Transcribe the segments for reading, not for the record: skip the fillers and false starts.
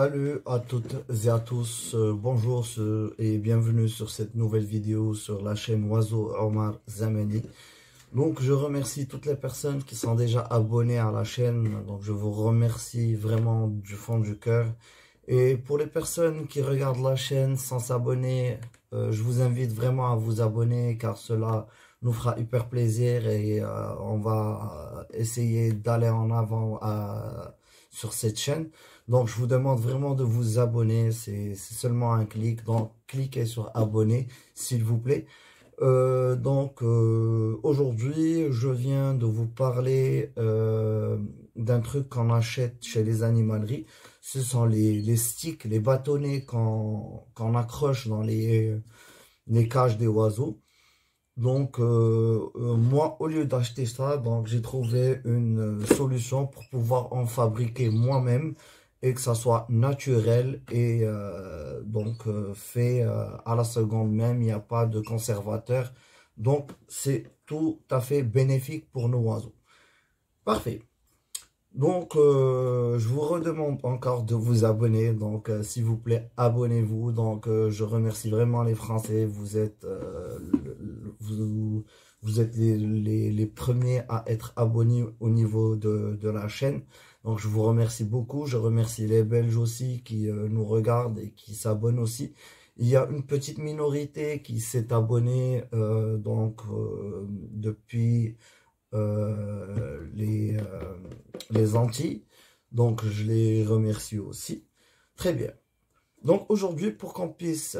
Salut à toutes et à tous, bonjour et bienvenue sur cette nouvelle vidéo sur la chaîne Oiseau Omar Zamani. Donc je remercie toutes les personnes qui sont déjà abonnées à la chaîne, donc je vous remercie vraiment du fond du cœur. Et pour les personnes qui regardent la chaîne sans s'abonner, je vous invite vraiment à vous abonner car cela nous fera hyper plaisir et on va essayer d'aller en avant sur cette chaîne. Donc je vous demande vraiment de vous abonner, c'est seulement un clic, donc cliquez sur abonner s'il vous plaît. Aujourd'hui je viens de vous parler d'un truc qu'on achète chez les animaleries. Ce sont les sticks, les bâtonnets qu'on accroche dans les cages des oiseaux. Donc moi, au lieu d'acheter ça, donc j'ai trouvé une solution pour pouvoir en fabriquer moi-même et que ça soit naturel et fait à la seconde même. Il n'y a pas de conservateur, donc c'est tout à fait bénéfique pour nos oiseaux. Parfait. Donc, je vous redemande encore de vous abonner. Donc, s'il vous plaît, abonnez-vous. Donc, je remercie vraiment les Français. Vous êtes, vous êtes les premiers à être abonnés au niveau de la chaîne. Donc, je vous remercie beaucoup. Je remercie les Belges aussi qui nous regardent et qui s'abonnent aussi. Il y a une petite minorité qui s'est abonnée depuis les Antilles, donc je les remercie aussi. Très bien. Donc aujourd'hui, pour qu'on puisse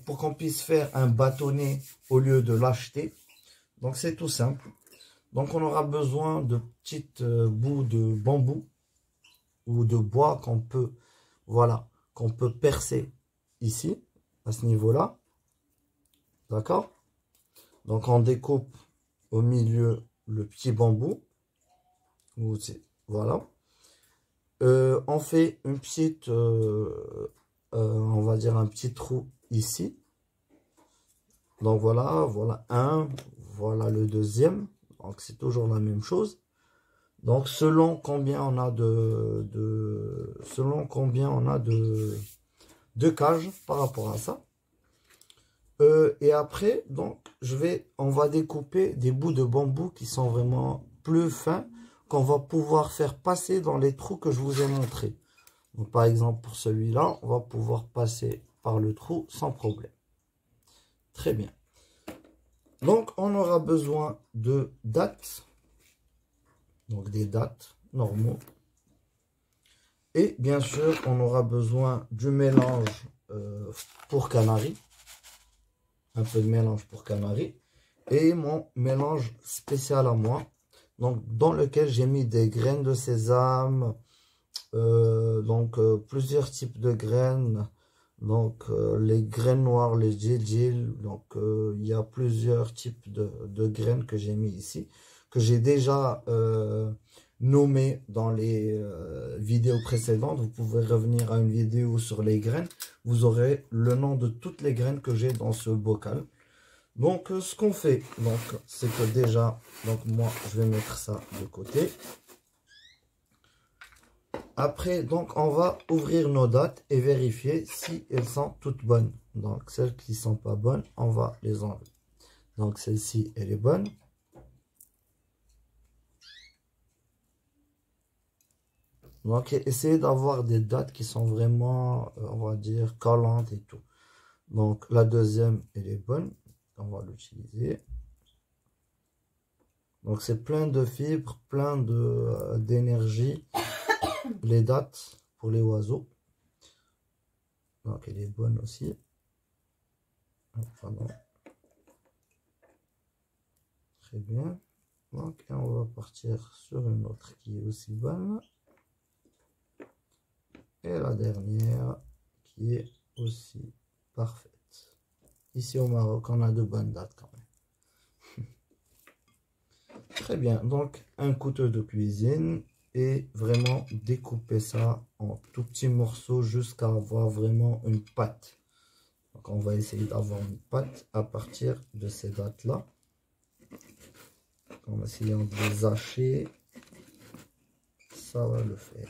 pour qu'on puisse faire un bâtonnet au lieu de l'acheter, donc c'est tout simple. Donc on aura besoin de petites bouts de bambou ou de bois qu'on peut, voilà, qu'on peut percer ici, à ce niveau-là. D'accord? Donc on découpe au milieu le petit bambou. Voilà. On fait une petite, on va dire un petit trou ici. Donc voilà, voilà un, voilà le deuxième. Donc c'est toujours la même chose. Donc selon combien on a de cages par rapport à ça. Et après, donc, on va découper des bouts de bambou qui sont vraiment plus fins, qu'on va pouvoir faire passer dans les trous que je vous ai montrés. Donc, par exemple, pour celui-là, on va pouvoir passer par le trou sans problème. Très bien. Donc, on aura besoin de dattes. Donc, des dattes normaux. Et bien sûr, on aura besoin du mélange pour canaris. Un peu de mélange pour canaris et mon mélange spécial à moi, donc dans lequel j'ai mis des graines de sésame, plusieurs types de graines, donc les graines noires, les djidjil, donc il y a plusieurs types de graines que j'ai mis ici, que j'ai déjà nommé dans les vidéos précédentes. Vous pouvez revenir à une vidéo sur les graines, vous aurez le nom de toutes les graines que j'ai dans ce bocal. Donc ce qu'on fait, donc c'est que déjà, donc moi je vais mettre ça de côté. Après, donc on va ouvrir nos dattes et vérifier si elles sont toutes bonnes. Donc celles qui sont pas bonnes, on va les enlever. Donc celle-ci, elle est bonne. Donc essayez d'avoir des dattes qui sont vraiment, on va dire, collantes et tout. Donc la deuxième, elle est bonne. On va l'utiliser. Donc c'est plein de fibres, plein d'énergie. Les dattes pour les oiseaux. Donc elle est bonne aussi. Pardon. Très bien. Donc on va partir sur une autre qui est aussi bonne. Et la dernière qui est aussi parfaite. Ici au Maroc, on a de bonnes dates quand même. Très bien. Donc un couteau de cuisine. Et vraiment découper ça en tout petits morceaux jusqu'à avoir vraiment une pâte. Donc on va essayer d'avoir une pâte à partir de ces dates là, en essayant de les hacher ça va le faire.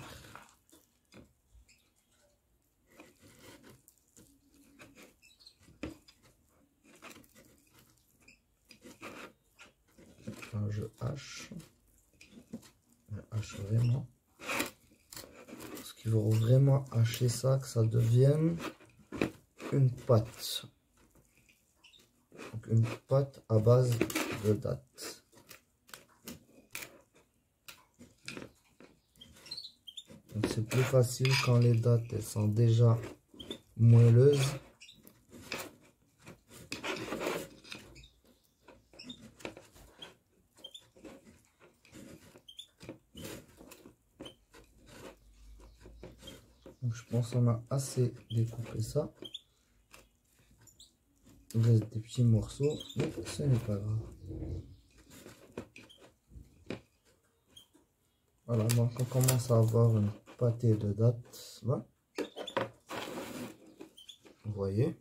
Quand je hache vraiment. Parce qu'il faut vraiment hacher ça, que ça devienne une pâte. Donc une pâte à base de dattes. Donc c'est plus facile quand les dattes elles sont déjà moelleuses. Donc je pense qu'on a assez découpé ça. Il reste des petits morceaux, mais ce n'est pas grave. Voilà, donc on commence à avoir une pâtée de dattes là. Vous voyez.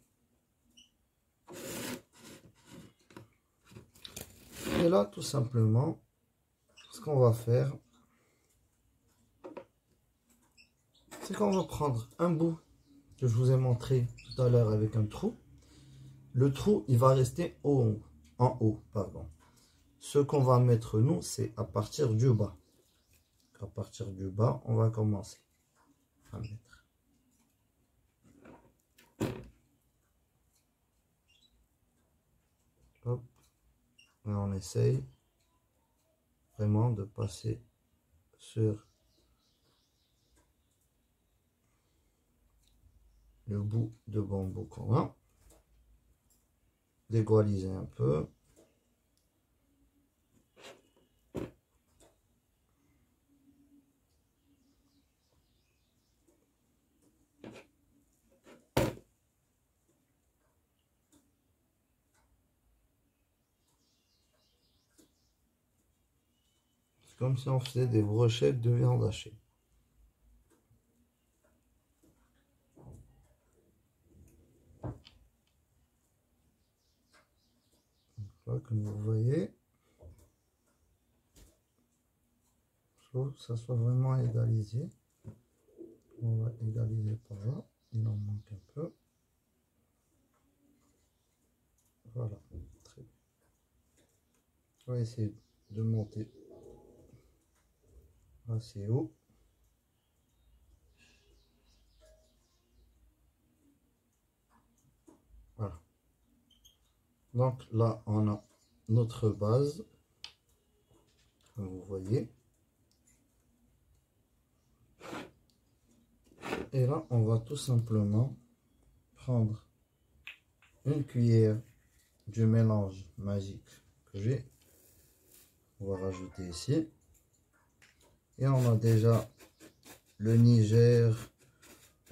Et là, tout simplement, ce qu'on va faire, c'est qu'on va prendre un bout que je vous ai montré tout à l'heure avec un trou. Le trou, il va rester en haut, pardon. Ce qu'on va mettre, nous, c'est à partir du bas. À partir du bas, on va commencer à mettre. Hop. Et on essaye vraiment de passer sur le bout de bambou qu'on a. D'égaliser un peu. C'est comme si on faisait des brochettes de viande hachée. Là, comme vous voyez, il faut que ça soit vraiment égalisé. On va égaliser par là, il en manque un peu. Voilà, très bien. On va essayer de monter assez haut. Voilà. Donc là, on a notre base, comme vous voyez. Et là, on va tout simplement prendre une cuillère du mélange magique que j'ai. On va rajouter ici. Et on a déjà le Niger,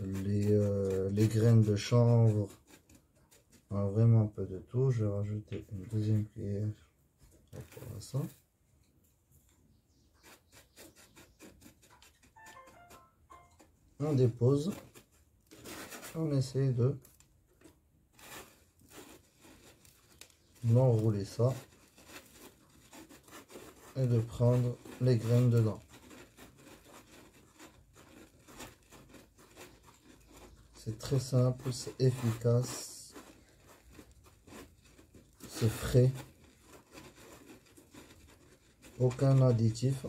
les graines de chanvre. On a vraiment un peu de tout. Je vais rajouter une deuxième cuillère par rapport à ça. On dépose. On essaie de enrouler ça et de prendre les graines dedans. C'est très simple, c'est efficace, c'est frais, aucun additif.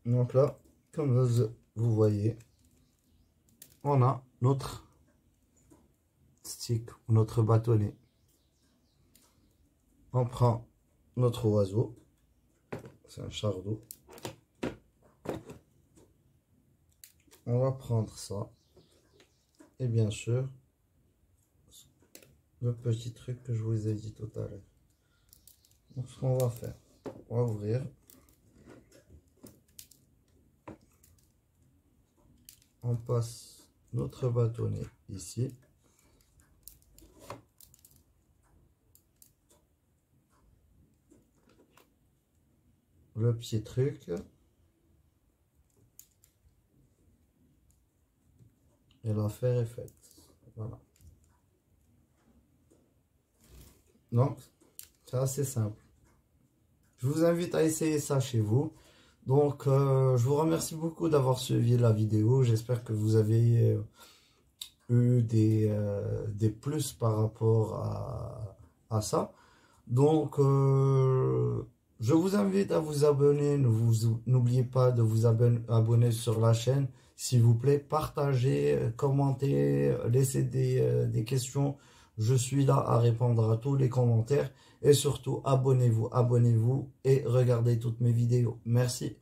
Donc là, comme vous voyez, on a notre stick, notre bâtonnet. On prend notre oiseau, C'est un chardot. On va prendre ça. Et bien sûr, le petit truc que je vous ai dit tout à l'heure. Donc ce qu'on va faire, on va ouvrir. On passe notre bâtonnet ici. Le petit truc. Et l'affaire est faite. Voilà. Donc, c'est assez simple. Je vous invite à essayer ça chez vous. Donc, je vous remercie beaucoup d'avoir suivi la vidéo. J'espère que vous avez eu des plus par rapport à ça. Donc, je vous invite à vous abonner. N'oubliez pas de vous abonner sur la chaîne. S'il vous plaît, partagez, commentez, laissez des questions. Je suis là à répondre à tous les commentaires. Et surtout, abonnez-vous et regardez toutes mes vidéos. Merci.